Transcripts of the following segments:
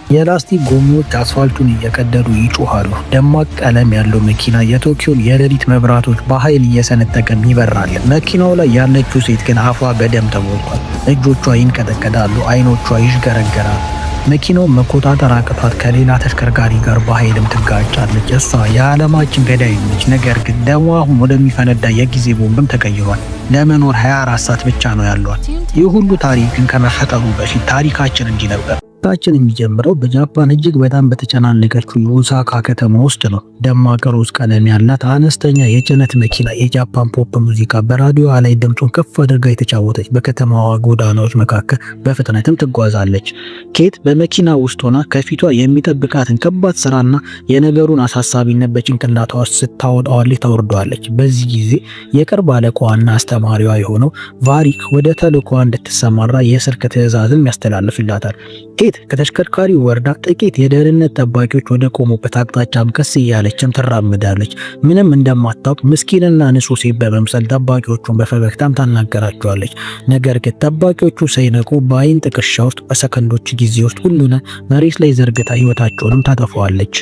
የላስቲክ ጎማዎች አስፋልቱን እየቀደዱ ይጮሃሉ። ደማቅ ቀለም ያለው መኪና የቶኪዮን የሌሊት መብራቶች በኃይል እየሰነጠቀም ይበራል። መኪናው ላይ ያለችው ሴት ግን አፏ በደም ተሞልቷል። እጆቿ ይንቀጠቀጣሉ፣ አይኖቿ ይዥገረገራሉ። መኪናው መቆጣጠር አቅቷት ከሌላ ተሽከርካሪ ጋር በኃይልም ትጋጫለች። እሷ የዓለማችን ገዳይ ነች። ነገር ግን ደሟ አሁን ወደሚፈነዳ የጊዜ ቦምብም ተቀይሯል። ለመኖር 24 ሰዓት ብቻ ነው ያሏት። ይህ ሁሉ ታሪክ ግን ከመፈጠሩ በፊት ታሪካችን እንዲህ ነበር። ታሪካችን የሚጀምረው በጃፓን እጅግ በጣም በተጨናነቀችው የኦሳካ ከተማ ውስጥ ነው። ደማቅ ሮዝ ቀለም ያላት አነስተኛ የጭነት መኪና የጃፓን ፖፕ ሙዚቃ በራዲዮ ላይ ድምፁን ከፍ አድርጋ የተጫወተች በከተማዋ ጎዳናዎች መካከል በፍጥነትም ትጓዛለች። ኬት በመኪና ውስጥ ሆና ከፊቷ የሚጠብቃትን ከባድ ስራና የነገሩን አሳሳቢነት በጭንቅላቷ ስታወጣዋለች ታወርደዋለች። በዚህ ጊዜ የቅርብ አለቃዋና አስተማሪዋ የሆነው ቫሪክ ወደ ተልእኮዋ እንድትሰማራ የስልክ ትዕዛዝም ያስተላልፍላታል። ኬት ከተሽከርካሪው ወርዳ ጥቂት የደህንነት ጠባቂዎች ወደ ቆሙበት አቅጣጫም ቀስ እያለችም ትራመዳለች። ምንም እንደማታውቅ ምስኪንና ንጹህ ሴት በመምሰል ጠባቂዎቹን በፈገግታም ታናገራቸዋለች። ነገር ግን ጠባቂዎቹ ሳይነቁ በአይን ጥቅሻ ውስጥ በሰከንዶች ጊዜ ውስጥ ሁሉንም መሬት ላይ ዘርግታ ህይወታቸውንም ታጠፋዋለች።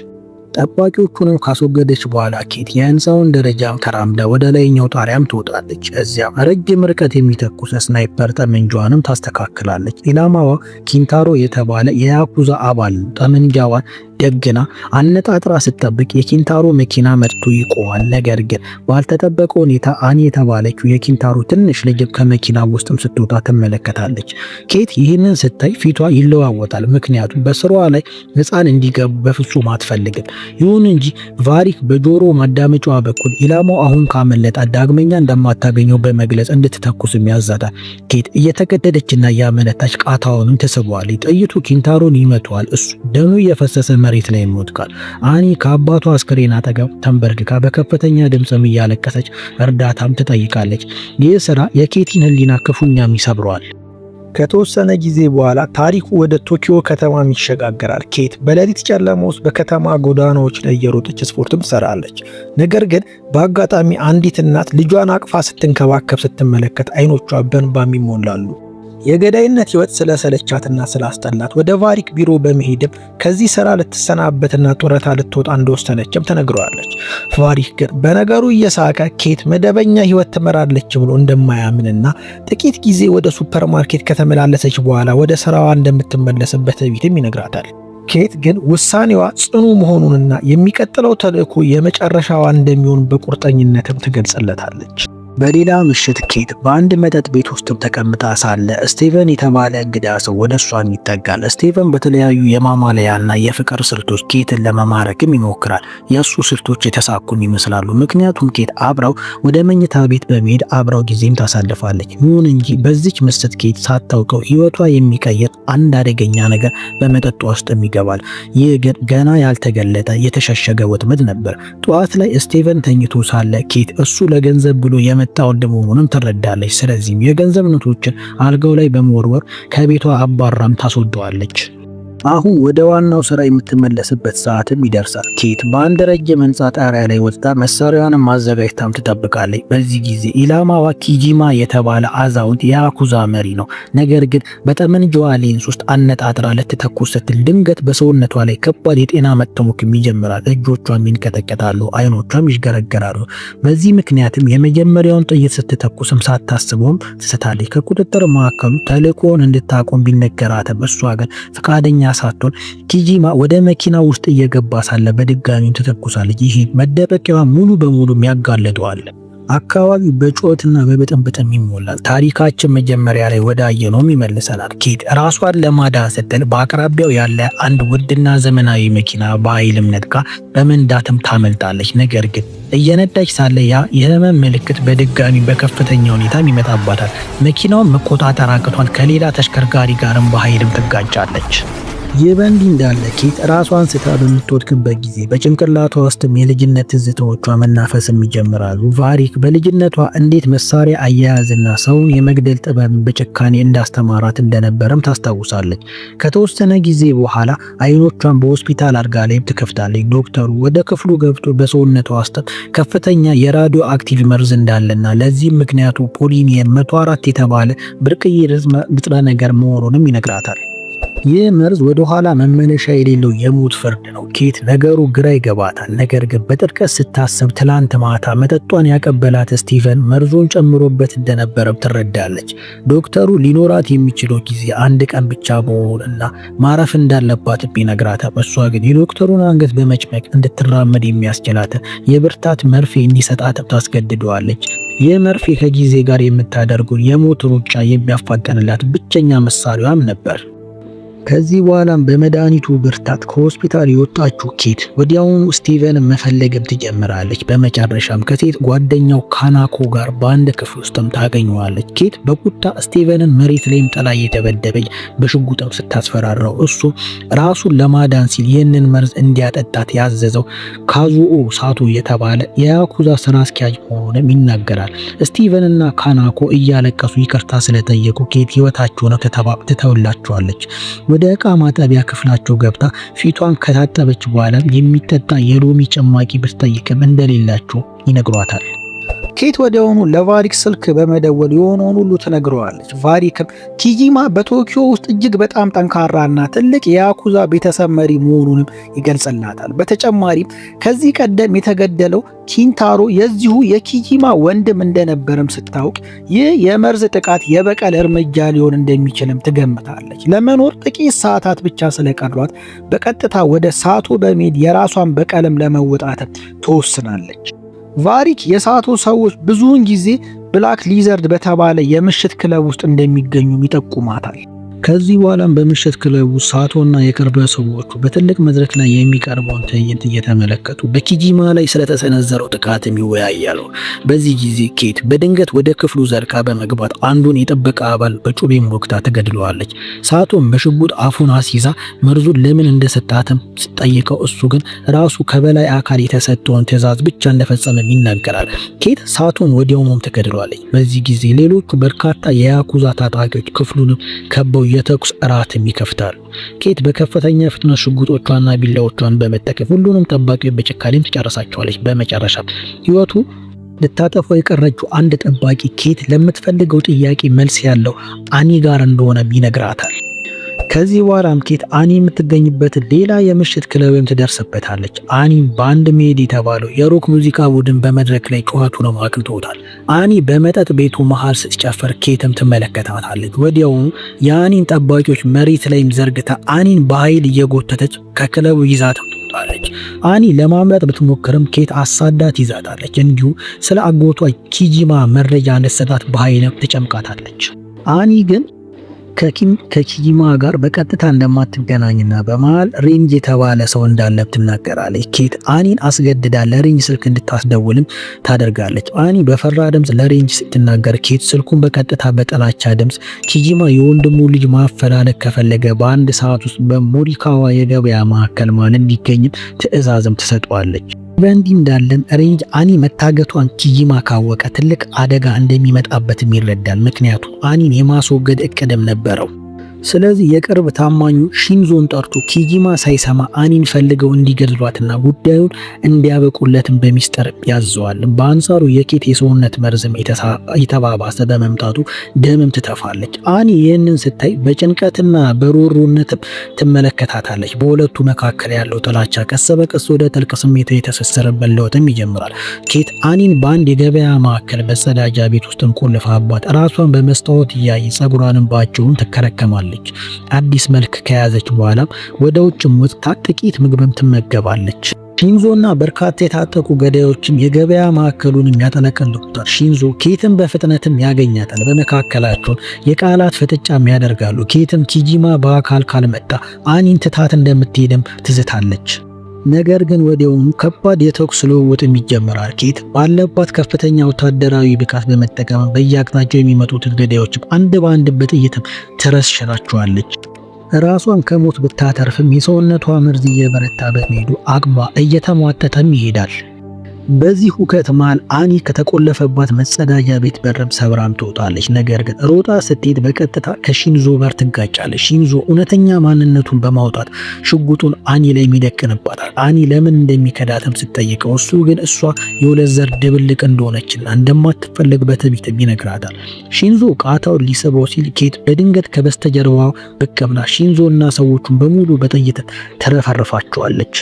ጠባቂዎቹንም ካስወገደች በኋላ ኬት የህንፃውን ደረጃም ተራምዳ ወደ ላይኛው ጣሪያም ትወጣለች። እዚያም ረጅም ርቀት የሚተኩስ ስናይፐር ጠመንጃዋንም ታስተካክላለች። ኢላማዋ ኪንታሮ የተባለ የያኩዛ አባል ጠመንጃዋን ደግና አነጣጥራ ስትጠብቅ የኪንታሮ መኪና መጥቶ ይቆማል። ነገር ግን ባልተጠበቀ ሁኔታ አኒ የተባለችው የኪንታሮ ትንሽ ልጅ ከመኪና ውስጥም ስትወጣ ትመለከታለች። ኬት ይህንን ስታይ ፊቷ ይለዋወጣል። ምክንያቱም በስሯ ላይ ህፃን እንዲገቡ በፍጹም አትፈልግም። ይሁን እንጂ ቫሪክ በጆሮ ማዳመጫዋ በኩል ኢላማው አሁን ካመለጣ ዳግመኛ እንደማታገኘው በመግለጽ እንድትተኩስም ያዛታል። ኬት እየተገደደችና እያመነታች ቃታውንም ትስበዋለች። ጥይቱ ኪንታሮን ይመቷል። እሱ ደሙ እየፈሰሰ መሬት ላይ ይሞታል። አኒ ከአባቷ አስክሬን አጠገብ ተንበርክካ በከፍተኛ ድምፅም እያለቀሰች እርዳታም ትጠይቃለች። ይህ ስራ የኬቲን ህሊና ክፉኛም ይሰብረዋል። ከተወሰነ ጊዜ በኋላ ታሪኩ ወደ ቶኪዮ ከተማ ይሸጋገራል። ኬት በሌሊት ጨለማ ውስጥ በከተማ ጎዳናዎች ላይ እየሮጠች ስፖርትም ትሰራለች። ነገር ግን በአጋጣሚ አንዲት እናት ልጇን አቅፋ ስትንከባከብ ስትመለከት አይኖቿ በእንባም ይሞላሉ። የገዳይነት ህይወት ስለሰለቻትና ስላስጠላት ወደ ቫሪክ ቢሮ በመሄድም ከዚህ ስራ ልትሰናበትና ጡረታ ልትወጣ እንደወሰነችም ተነግረዋለች። ቫሪክ ግን በነገሩ እየሳቀ ኬት መደበኛ ህይወት ትመራለች ብሎ እንደማያምንና ጥቂት ጊዜ ወደ ሱፐርማርኬት ከተመላለሰች በኋላ ወደ ስራዋ እንደምትመለስበት ቤትም ይነግራታል። ኬት ግን ውሳኔዋ ጽኑ መሆኑንና የሚቀጥለው ተልእኮ የመጨረሻዋ እንደሚሆን በቁርጠኝነትም ትገልጽለታለች። በሌላ ምሽት ኬት በአንድ መጠጥ ቤት ውስጥም ተቀምጣ ሳለ ስቲቨን የተባለ እንግዳ ሰው ወደ እሷም ይጠጋል። ስቲቨን በተለያዩ የማማለያና የፍቅር ስልቶች ኬትን ለመማረክም ይሞክራል። የእሱ ስልቶች የተሳኩም ይመስላሉ። ምክንያቱም ኬት አብረው ወደ መኝታ ቤት በመሄድ አብረው ጊዜም ታሳልፋለች። ይሁን እንጂ በዚች ምሽት ኬት ሳታውቀው ህይወቷ የሚቀይር አንድ አደገኛ ነገር በመጠጧ ውስጥም ይገባል። ይህ ግን ገና ያልተገለጠ የተሸሸገ ወጥመድ ነበር። ጠዋት ላይ ስቲቨን ተኝቶ ሳለ ኬት እሱ ለገንዘብ ብሎ የመጣው እንደመሆኑንም ትረዳለች። ስለዚህም የገንዘብ ኖቶችን አልጋው ላይ በመወርወር ከቤቷ አባራም ታስወጣዋለች። አሁን ወደ ዋናው ስራ የምትመለስበት ሰዓትም ይደርሳል። ኬት በአንድ ረጅም ህንፃ ጣሪያ ላይ ወጥታ መሳሪያዋንም ማዘጋጅታም ትጠብቃለች። በዚህ ጊዜ ኢላማዋ ኪጂማ የተባለ አዛውንት የያኩዛ መሪ ነው። ነገር ግን በጠመንጃዋ ሌንስ ውስጥ አነጣጥራ ልትተኩስ ስትል ድንገት በሰውነቷ ላይ ከባድ የጤና መታወክም ይጀምራል። እጆቿም ይንቀጠቀጣሉ፣ አይኖቿም ይዥገረገራሉ። በዚህ ምክንያትም የመጀመሪያውን ጥይት ስትተኩስም ሳታስበውም ትስታለች። ከቁጥጥር ማዕከሉ ተልእኮውን እንድታቆም ቢነገራትም እሷ ግን ፈቃደኛ ሳትሆን ኪጂማ ወደ መኪና ውስጥ እየገባ ሳለ በድጋሚ ትተኩሳለች። ይህ መደበቂያዋ ሙሉ በሙሉ ያጋለጠዋል። አካባቢው በጩኸትና በብጥብጥም ይሞላል። ታሪካችን መጀመሪያ ላይ ወደ አየነውም ይመልሰናል። ኬት ራሷን ለማዳን ስትል በአቅራቢያው ያለ አንድ ውድና ዘመናዊ መኪና በኃይልም ነጥቃ በመንዳትም ታመልጣለች። ነገር ግን እየነዳች ሳለ ያ የህመም ምልክት በድጋሚ በከፍተኛ ሁኔታ ይመጣባታል። መኪናውን መቆጣጠር አቅቷት ከሌላ ተሽከርካሪ ጋርም በኃይልም ትጋጫለች። ይህ በእንዲህ እንዳለ ኬት ራሷን ስታ በምትወድቅበት ጊዜ በጭንቅላቷ ውስጥም የልጅነት ትዝታዎቿ መናፈስም ይጀምራሉ። ቫሪክ በልጅነቷ እንዴት መሳሪያ አያያዝና ሰውን የመግደል ጥበብን በጭካኔ እንዳስተማራት እንደነበረም ታስታውሳለች። ከተወሰነ ጊዜ በኋላ አይኖቿን በሆስፒታል አልጋ ላይም ትከፍታለች። ዶክተሩ ወደ ክፍሉ ገብቶ በሰውነቷ ውስጥ ከፍተኛ የራዲዮ አክቲቭ መርዝ እንዳለና ለዚህም ምክንያቱ ፖሊኒየም 104 የተባለ ብርቅዬ ንጥረ ነገር መሆኑንም ይነግራታል። ይህ መርዝ ወደ ኋላ መመለሻ የሌለው የሞት ፍርድ ነው። ኬት ነገሩ ግራ ይገባታል። ነገር ግን በጥልቀት ስታሰብ ትላንት ማታ መጠጧን ያቀበላት ስቲቨን መርዞን ጨምሮበት እንደነበረም ትረዳለች። ዶክተሩ ሊኖራት የሚችለው ጊዜ አንድ ቀን ብቻ መሆኑንና ማረፍ እንዳለባት ቢነግራትም እሷ ግን የዶክተሩን አንገት በመጭመቅ እንድትራመድ የሚያስችላትን የብርታት መርፌ እንዲሰጣት ታስገድደዋለች። ይህ መርፌ ከጊዜ ጋር የምታደርጉን የሞት ሩጫ የሚያፋጠንላት ብቸኛ መሳሪያዋም ነበር። ከዚህ በኋላም በመድኃኒቱ ብርታት ከሆስፒታል የወጣችው ኬት ወዲያውኑ ስቲቨንን መፈለግም ትጀምራለች። በመጨረሻም ከሴት ጓደኛው ካናኮ ጋር በአንድ ክፍል ውስጥም ታገኘዋለች። ኬት በቁጣ ስቲቨንን መሬት ላይም ጥላ እየደበደበች በሽጉጥም ስታስፈራራው እሱ ራሱን ለማዳን ሲል ይህንን መርዝ እንዲያጠጣት ያዘዘው ካዙኦ ሳቶ የተባለ የያኩዛ ስራ አስኪያጅ መሆኑንም ይናገራል። ስቲቨንና ካናኮ እያለቀሱ ይቅርታ ስለጠየቁ ኬት ህይወታቸውን ትተውላቸዋለች። ወደ ዕቃ ማጠቢያ ክፍላቸው ገብታ ፊቷን ከታጠበች በኋላ የሚጠጣ የሎሚ ጭማቂ ብትጠይቅም እንደሌላቸው ይነግሯታል። ኬት ወዲያውኑ ለቫሪክ ስልክ በመደወል የሆነውን ሁሉ ትነግረዋለች። ቫሪክም ኪጂማ በቶኪዮ ውስጥ እጅግ በጣም ጠንካራና ትልቅ የያኩዛ ቤተሰብ መሪ መሆኑንም ይገልጽላታል። በተጨማሪም ከዚህ ቀደም የተገደለው ኪንታሮ የዚሁ የኪጂማ ወንድም እንደነበረም ስታውቅ ይህ የመርዝ ጥቃት የበቀል እርምጃ ሊሆን እንደሚችልም ትገምታለች። ለመኖር ጥቂት ሰዓታት ብቻ ስለቀሯት በቀጥታ ወደ ሳቶ በመሄድ የራሷን በቀልም ለመወጣት ትወስናለች። ቫሪክ የሳቶ ሰዎች ብዙውን ጊዜ ብላክ ሊዘርድ በተባለ የምሽት ክለብ ውስጥ እንደሚገኙ ይጠቁማታል። ከዚህ በኋላም በምሽት ክለቡ ሳቶና የቅርብ ሰዎቹ በትልቅ መድረክ ላይ የሚቀርበውን ትዕይንት እየተመለከቱ በኪጂማ ላይ ስለተሰነዘረው ጥቃትም ይወያያሉ። በዚህ ጊዜ ኬት በድንገት ወደ ክፍሉ ዘልቃ በመግባት አንዱን የጥበቃ አባል በጩቤም ወግታ ትገድለዋለች። ሳቶም በሽጉጥ አፉን አስይዛ መርዙን ለምን እንደሰጣትም ስጠይቀው እሱ ግን ራሱ ከበላይ አካል የተሰጠውን ትዕዛዝ ብቻ እንደፈጸመም ይናገራል። ኬት ሳቶን ወዲያውኑም ትገድለዋለች። በዚህ ጊዜ ሌሎቹ በርካታ የያኩዛ ታጣቂዎች ክፍሉንም ከበው የተኩስ እራትም ይከፍታሉ። ኬት በከፍተኛ ፍጥነት ሽጉጦቿና ቢላዎቿን በመጠቀም ሁሉንም ጠባቂዎች በጭካኔም ትጨርሳቸዋለች። በመጨረሻ ህይወቱ ልታጠፋው የቀረችው አንድ ጠባቂ ኬት ለምትፈልገው ጥያቄ መልስ ያለው አኒ ጋር እንደሆነ ይነግራታል። ከዚህ በኋላም ኬት አኒ የምትገኝበት ሌላ የምሽት ክለብም ትደርስበታለች። አኒም ባንድ ሜድ የተባለው የሮክ ሙዚቃ ቡድን በመድረክ ላይ ጨዋታውን አቅልጦታል። አኒ በመጠጥ ቤቱ መሃል ስትጨፍር ኬትም ትመለከታታለች። ወዲያውኑ የአኒን ጠባቂዎች መሬት ላይም ዘርግታ አኒን በኃይል እየጎተተች ከክለቡ ይዛት ትወጣለች። አኒ ለማምለጥ ብትሞክርም ኬት አሳዳት ይዛታለች። እንዲሁም ስለ አጎቷ ኪጂማ መረጃ እንደሰጣት በኃይልም ትጨምቃታለች። አኒ ግን ከኪጂማ ጋር በቀጥታ እንደማትገናኝና በመሃል ሬንጅ የተባለ ሰው እንዳለ ትናገራለች። ኬት አኒን አስገድዳ ለሬንጅ ስልክ እንድታስደውልም ታደርጋለች። አኒ በፈራ ድምፅ ለሬንጅ ስትናገር ኬት ስልኩን በቀጥታ በጥላቻ ድምፅ ኪጂማ የወንድሙ ልጅ ማፈላለግ ከፈለገ በአንድ ሰዓት ውስጥ በሞሪካዋ የገበያ ማዕከል ማን እንዲገኝም ትዕዛዝም ትሰጠዋለች። በእንዲህ እንዳለም ሬንጅ አኒ መታገቷን ኪጂማ ካወቀ ትልቅ አደጋ እንደሚመጣበትም ይረዳል። ምክንያቱም አኒን የማስወገድ እቅድም ነበረው። ስለዚህ የቅርብ ታማኙ ሺንዞን ጠርቶ ኪጂማ ሳይሰማ አኒን ፈልገው እንዲገድሏትና ጉዳዩን እንዲያበቁለትም በሚስጥር ያዘዋል። በአንጻሩ የኬት የሰውነት መርዝም የተባባሰ በመምጣቱ ደምም ትተፋለች። አኒ ይህንን ስታይ በጭንቀትና በሮሮነትም ትመለከታታለች። በሁለቱ መካከል ያለው ጥላቻ ቀስ በቀስ ወደ ጥልቅ ስሜት የተሰሰረበት ለውጥም ይጀምራል። ኬት አኒን በአንድ የገበያ ማዕከል መጸዳጃ ቤት ውስጥ ቆልፋባት ራሷን በመስታወት እያየ ጸጉሯንም ባጭሩን ትከረከማለች። አዲስ መልክ ከያዘች በኋላ ወደ ውጭም ወጥታ ጥቂት ምግብም ትመገባለች። ሺንዞና በርካታ የታጠቁ ገዳዮችም የገበያ ማዕከሉንም ያጠለቀልቁታል። ሺንዞ ኬትን በፍጥነትም ያገኛታል። በመካከላቸው የቃላት ፍጥጫም ያደርጋሉ። ኬትም ኪጂማ በአካል ካልመጣ አኒን ትታት እንደምትሄድም ትዝታለች። ነገር ግን ወዲያውኑ ከባድ የተኩስ ልውውጥም ይጀምራል። ኬት ባለባት ከፍተኛ ወታደራዊ ብቃት በመጠቀም በየአቅጣጫው የሚመጡትን ገዳዮችም አንድ በአንድ በጥይትም ትረሽናቸዋለች። ራሷን ከሞት ብታተርፍም የሰውነቷ መርዝ እየበረታ በመሄዱ አቅሟ እየተሟጠጠም ይሄዳል። በዚህ ሁከት መሃል አኒ ከተቆለፈባት መጸዳጃ ቤት በርም ሰብራም ትወጣለች። ነገር ግን ሮጣ ስትሄድ በቀጥታ ከሺንዞ ጋር ትጋጫለች። ሺንዞ እውነተኛ ማንነቱን በማውጣት ሽጉጡን አኒ ላይ የሚደቅንባታል። አኒ ለምን እንደሚከዳትም ስትጠይቀው እሱ ግን እሷ የሁለት ዘር ድብልቅ እንደሆነችና እንደማትፈለግ በትዕቢትም ይነግራታል። ሺንዞ ቃታውን ሊስበው ሲል ኬት በድንገት ከበስተጀርባው ብቅ ብላ ሺንዞ እና ሰዎቹን በሙሉ በጥይት ተረፈርፋቸዋለች።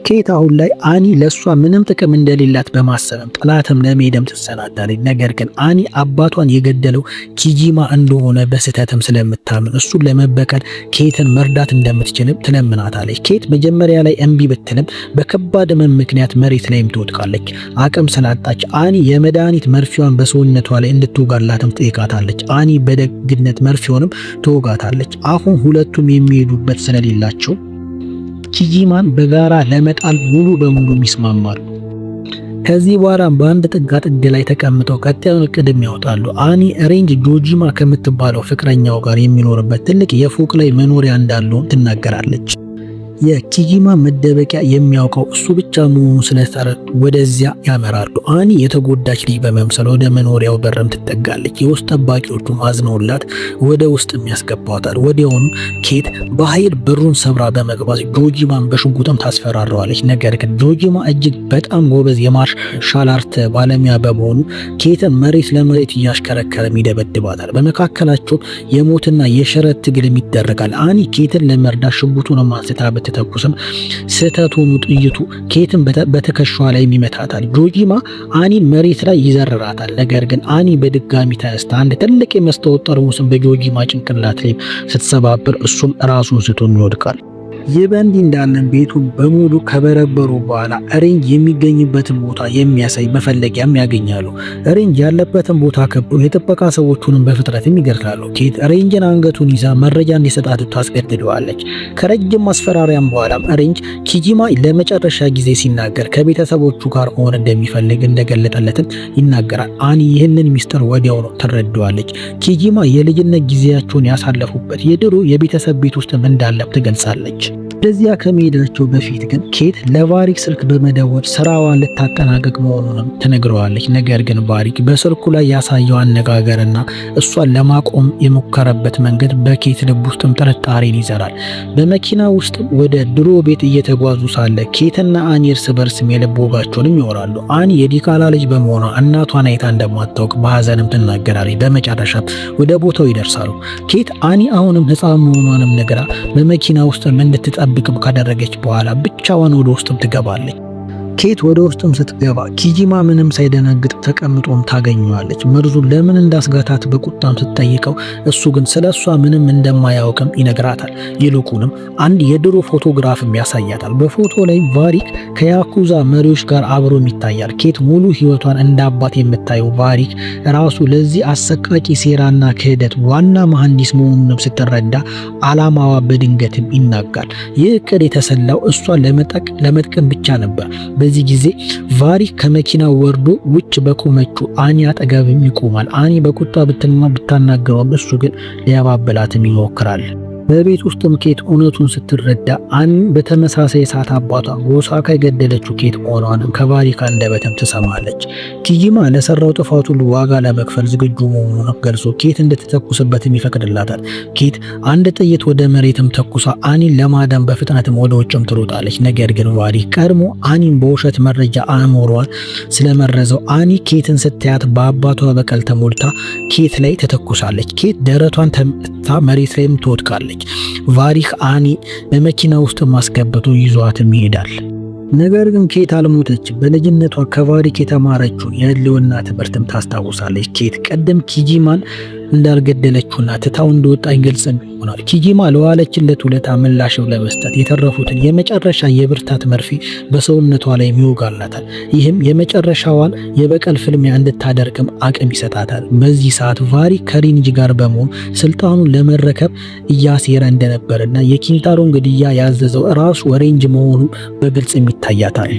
ኬት አሁን ላይ አኒ ለሷ ምንም ጥቅም እንደሌላት በማሰብም ጥላትም ለመሄድም ትሰናዳለች። ነገር ግን አኒ አባቷን የገደለው ኪጂማ እንደሆነ በስህተትም ስለምታምን እሱን ለመበቀል ኬትን መርዳት እንደምትችልም ትለምናታለች። ኬት መጀመሪያ ላይ እምቢ ብትልም በከባድ ሕመም ምክንያት መሬት ላይም ትወድቃለች። አቅም ስላጣች አኒ የመድኃኒት መርፌዋን በሰውነቷ ላይ እንድትወጋላትም ጠይቃታለች። አኒ በደግነት መርፌውንም ትወጋታለች። አሁን ሁለቱም የሚሄዱበት ስለሌላቸው ኪጂማን በጋራ ለመጣል ሙሉ በሙሉ ይስማማሉ። ከዚህ በኋላ በአንድ ጥግ ላይ ተቀምጠው ቀጣዩን እቅድም ያወጣሉ። አኒ ሬንጅ ጆጂማ ከምትባለው ፍቅረኛው ጋር የሚኖርበት ትልቅ የፎቅ ላይ መኖሪያ እንዳለው ትናገራለች። የኪጂማ መደበቂያ የሚያውቀው እሱ ብቻ መሆኑ ስለተረዱ ወደዚያ ያመራሉ። አኒ የተጎዳች ልጅ በመምሰል ወደ መኖሪያው በርም ትጠጋለች። የውስጥ ጠባቂዎቹ ማዝነውላት ወደ ውስጥ ያስገባታል። ወዲያውኑ ኬት በኃይል በሩን ሰብራ በመግባት ጆጂማን በሽጉጥም ታስፈራረዋለች። ነገር ግን ጆጂማ እጅግ በጣም ጎበዝ የማርሻል አርት ባለሙያ በመሆኑ ኬትን መሬት ለመሬት እያሽከረከረም ይደበድባታል። በመካከላቸው የሞትና የሽረት ትግልም ይደረጋል። አኒ ኬትን ለመርዳት ሽጉጡን አንስታ ተኩስም ስህተት ሆኖ ጥይቱ ኬትን በትከሻዋ ላይ ይመታታል። ጆጂማ አኒ መሬት ላይ ይዘርራታል። ነገር ግን አኒ በድጋሚ ተነስታ አንድ ትልቅ የመስታወት ጠርሙስን በጆጂማ ጭንቅላት ላይ ስትሰባብር እሱም ራሱን ስቶ ይወድቃል። ይህ በእንዲህ እንዳለን ቤቱን በሙሉ ከበረበሩ በኋላ ሬንጅ የሚገኝበትን ቦታ የሚያሳይ መፈለጊያም ያገኛሉ። ሬንጅ ያለበትን ቦታ ከበው የጥበቃ ሰዎቹንም በፍጥነትም ይገድላሉ። ኬት ሬንጅን አንገቱን ይዛ መረጃ እንዲሰጣት ታስገድደዋለች። ከረጅም ማስፈራሪያም በኋላም ሬንጅ ኪጂማ ለመጨረሻ ጊዜ ሲናገር ከቤተሰቦቹ ጋር መሆን እንደሚፈልግ እንደገለጠለትም ይናገራል። አኒ ይህንን ሚስጥር ወዲያው ነው ትረዳዋለች። ኪጂማ የልጅነት ጊዜያቸውን ያሳለፉበት የድሮ የቤተሰብ ቤት ውስጥም እንዳለም ትገልጻለች። ወደዚያ ከመሄዳቸው በፊት ግን ኬት ለቫሪክ ስልክ በመደወል ስራዋን ልታጠናቀቅ መሆኑንም ትነግረዋለች። ነገር ግን ቫሪክ በስልኩ ላይ ያሳየው አነጋገርና እሷን ለማቆም የሞከረበት መንገድ በኬት ልብ ውስጥም ጥርጣሬን ይዘራል። በመኪና ውስጥ ወደ ድሮ ቤት እየተጓዙ ሳለ ኬትና አኒ እርስ በርስም የልብ ወጋቸውንም ይወራሉ። አኒ የዲቃላ ልጅ በመሆኗ እናቷን አይታ እንደማታውቅ በሀዘንም ትናገራለች። በመጨረሻም ወደ ቦታው ይደርሳሉ። ኬት አኒ አሁንም ሕፃን መሆኗንም ነግራ በመኪና ውስጥ እንድትጠብቅም ካደረገች በኋላ ብቻዋን ወደ ውስጥም ትገባለች። ኬት ወደ ውስጥም ስትገባ ኪጂማ ምንም ሳይደነግጥ ተቀምጦም ታገኘዋለች። መርዙን ለምን እንዳስጋታት በቁጣም ስትጠይቀው እሱ ግን ስለሷ ምንም እንደማያውቅም ይነግራታል። ይልቁንም አንድ የድሮ ፎቶግራፍም ያሳያታል። በፎቶ ላይ ቫሪክ ከያኩዛ መሪዎች ጋር አብሮም ይታያል። ኬት ሙሉ ህይወቷን እንደ አባት የምታየው ቫሪክ ራሱ ለዚህ አሰቃቂ ሴራና ክህደት ዋና መሐንዲስ መሆኑንም ስትረዳ አላማዋ በድንገትም ይናጋል። ይህ እቅድ የተሰላው እሷን ለመጥቀም ብቻ ነበር። በዚህ ጊዜ ቫሪክ ከመኪና ወርዶ ውጭ በቆመችው አኒ አጠገብም ይቆማል። አኒ በቁጣ ብታናገረውም እሱ ግን ሊያባብላትም ይሞክራል። በቤት ውስጥም ኬት እውነቱን ስትረዳ አኒ በተመሳሳይ ሰዓት አባቷ ኦሳካ የገደለችው ኬት መሆኗንም ከቫሪክ አንደበትም ትሰማለች። ኪጂማ ለሰራው ጥፋት ሁሉ ዋጋ ለመክፈል ዝግጁ መሆኑን ገልጾ ኬት እንድትተኩስበትም ይፈቅድላታል። ኬት አንድ ጥይት ወደ መሬትም ተኩሳ አኒን ለማዳን በፍጥነትም ወደ ውጭም ትሮጣለች። ነገር ግን ቫሪክ ቀድሞ አኒን በውሸት መረጃ አእምሯን ስለመረዘው አኒ ኬትን ስታያት በአባቷ በቀል ተሞልታ ኬት ላይ ትተኩሳለች። ኬት ደረቷን ተመታ መሬት ላይም ትወድቃለች። ቫሪክ አኒ በመኪና ውስጥ ማስገበቱ ይዟትም ይሄዳል። ነገር ግን ኬት አልሞተች። በልጅነቷ ከቫሪክ የተማረችውን የህልውና ትምህርትም ታስታውሳለች። ኬት ቀደም ኪጂማን እንዳልገደለችውና ትታው እንደወጣ ግልጽ ሆኗል። ኪጂማ ለዋለችለት ውለታ ምላሽው ለመስጠት የተረፉትን የመጨረሻ የብርታት መርፌ በሰውነቷ ላይ ይወጋላታል። ይህም የመጨረሻዋን የበቀል ፍልሚያ እንድታደርግም አቅም ይሰጣታል። በዚህ ሰዓት ቫሪክ ከሬንጅ ጋር በመሆን ስልጣኑን ለመረከብ እያሴረ እንደነበርና የኪንታሮን ግድያ ያዘዘው ራሱ ሬንጅ መሆኑ በግልጽ ይታያታል።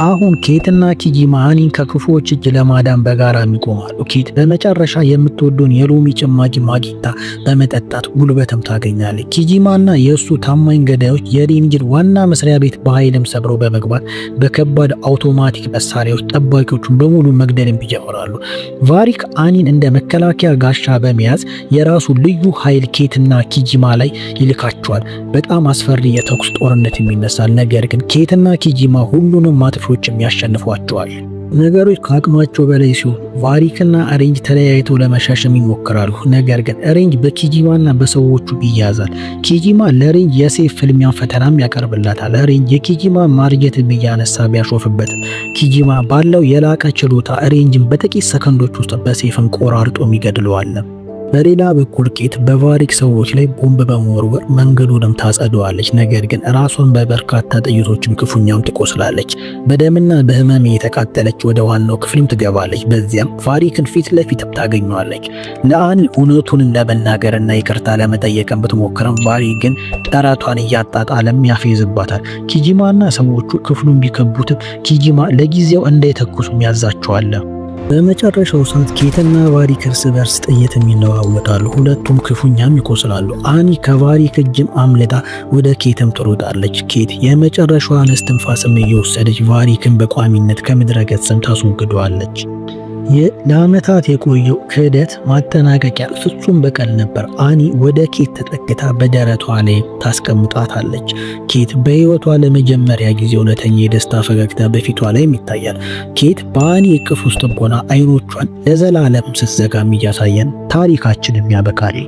አሁን ኬትና ኪጂማ አኒን ከክፉዎች እጅ ለማዳን በጋራ ይቆማሉ። ኬት በመጨረሻ የምትወደውን የሎሚ ጭማቂ ማግኝታ በመጠጣት ጉልበትም ታገኛለች። ኪጂማና የእሱ ታማኝ ገዳዮች የሬንጅን ዋና መስሪያ ቤት በኃይልም ሰብረው በመግባት በከባድ አውቶማቲክ መሳሪያዎች ጠባቂዎቹን በሙሉ መግደልም ይጀምራሉ። ቫሪክ አኒን እንደ መከላከያ ጋሻ በመያዝ የራሱ ልዩ ኃይል ኬትና ኪጂማ ላይ ይልካቸዋል። በጣም አስፈሪ የተኩስ ጦርነት ይነሳል። ነገር ግን ኬትና ኪጂማ ሁሉንም ማጥፊዎችም ያሸንፏቸዋል። ነገሮች ከአቅማቸው በላይ ሲሆን ቫሪክና ሬንጅ ተለያይተው ለመሻሸም ይሞክራሉ። ነገር ግን ሬንጅ በኪጂማና በሰዎቹ ይያዛል። ኪጂማ ለሬንጅ የሴፍ ፍልሚያ ፈተናም ያቀርብላታል። ሬንጅ የኪጂማ ማርጀትን እያነሳ ቢያሾፍበትም ኪጂማ ባለው የላቀ ችሎታ ሬንጅን በጥቂት ሰከንዶች ውስጥ በሴፍም ቆራርጦም ይገድለዋል። በሌላ በኩል ኬት በቫሪክ ሰዎች ላይ ቦምብ በመወርወር መንገዱንም ታጸደዋለች። ነገር ግን ራሷን በበርካታ ጥይቶችም ክፉኛም ትቆስላለች። በደምና በህመም የተቃጠለች ወደ ዋናው ክፍልም ትገባለች። በዚያም ቫሪክን ፊት ለፊት ታገኘዋለች። ለአኒ እውነቱን ለመናገርና ይቅርታ ለመጠየቅም ብትሞክርም ቫሪክ ግን ጥረቷን እያጣጣለም ያፌዝባታል። ኪጂማና ሰዎቹ ክፍሉን ቢከቡትም ኪጂማ ለጊዜው እንዳይተኩሱም ያዛቸዋል። በመጨረሻው ሰዓት ኬትና ቫሪክ እርስ በርስ ጥይትም ይለዋወጣሉ። ሁለቱም ክፉኛም ይቆስላሉ። አኒ ከቫሪክ እጅም አምልጣ ወደ ኬትም ትሮጣለች። ኬት የመጨረሻዋን እስትንፋስም እየወሰደች ቫሪክን በቋሚነት ከምድረ ገጽም ታስወግደዋለች። ለዓመታት የቆየው ክህደት ማጠናቀቂያ ፍጹም በቀል ነበር። አኒ ወደ ኬት ተጠግታ በደረቷ ላይ ታስቀምጣታለች። ኬት በህይወቷ ለመጀመሪያ ጊዜ እውነተኛ የደስታ ፈገግታ በፊቷ ላይ ይታያል። ኬት በአኒ እቅፍ ውስጥ ሆና አይኖቿን ለዘላለም ስትዘጋም እያሳየን ታሪካችንም ያበቃል።